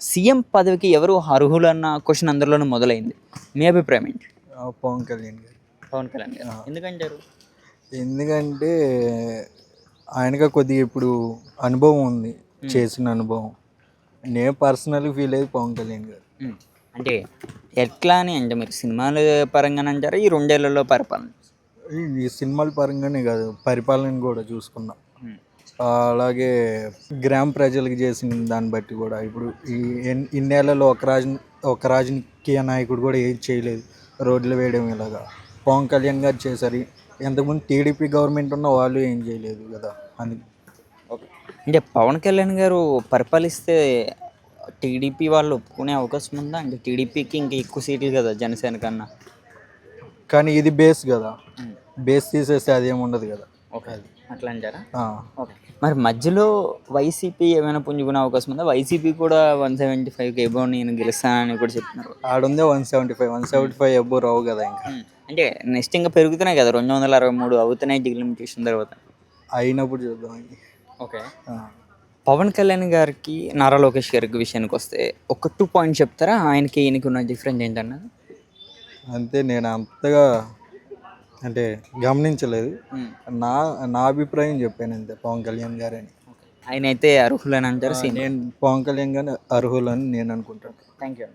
CM పదవికి ఎవరు అర్హులన్న question అందరిలోనూ మొదలైంది. మీ అభిప్రాయం ఏంటి? పవన్ కళ్యాణ్ గారు. పవన్ కళ్యాణ్ గారు ఎందుకంటారు? ఎందుకంటే ఆయనగా కొద్దిగా ఇప్పుడు అనుభవం ఉంది, చేసిన అనుభవం. నేను పర్సనల్గా ఫీల్ అయ్యేది పవన్ కళ్యాణ్ గారు. అంటే ఎట్లా అని అంటే మీరు సినిమాల పరంగానే అంటారా? ఈ 2 ఏళ్లలో పరిపాలన? ఈ సినిమాల పరంగానే కాదు, పరిపాలన కూడా చూసుకున్నాం. అలాగే గ్రామ ప్రజలకు చేసిన దాన్ని బట్టి కూడా ఇప్పుడు ఈ ఇన్నేళ్లలో ఒక రాజకీయ నాయకుడు కూడా ఏది చేయలేదు, రోడ్లు వేయడం ఇలాగా పవన్ కళ్యాణ్ గారు చేశారు. ఎంతకుముందు టీడీపీ గవర్నమెంట్ ఉన్న వాళ్ళు ఏం చేయలేదు కదా. అందుకు ఓకే. అంటే పవన్ కళ్యాణ్ గారు పరిపాలిస్తే టీడీపీ వాళ్ళు ఒప్పుకునే అవకాశం ఉందా? అంటే టీడీపీకి ఇంకా ఎక్కువ సీట్లు కదా జనసేన కన్నా. కానీ ఇది బేస్ కదా, బేస్ తీసేస్తే అదేం ఉండదు కదా. ఓకే, అట్లా అంటారా? ఆ. ఓకే. మరి మధ్యలో వైసీపీ ఏమైనా పుంజుకునే అవకాశం ఉందా? వైసీపీ కూడా 175కి ఎబో నేను గెలుస్తానని కూడా చెప్తున్నారు. ఆడుందే 175 ఎబ్బో రావు కదా ఇంకా. అంటే నెక్స్ట్ ఇంకా పెరుగుతున్నాయి కదా, 263 అవుతున్నాయి డిలిమిటేషన్ తర్వాత. అయినప్పుడు చూద్దాం. ఓకే. పవన్ కళ్యాణ్ గారికి నారా లోకేష్ గారికి విషయానికి వస్తే ఒక 2 పాయింట్స్ చెప్తారా? ఆయనకి ఈయనకి ఉన్న డిఫరెన్స్ ఏంటన్నది? అంతే, నేను అంతగా అంటే గమనించలేదు. నా నా అభిప్రాయం చెప్పాను అంతే, పవన్ కళ్యాణ్ గారని. ఆయన అయితే అర్హులని అంటారు. నేను పవన్ కళ్యాణ్ గారిని అర్హులని నేను అనుకుంటాను. Thank you.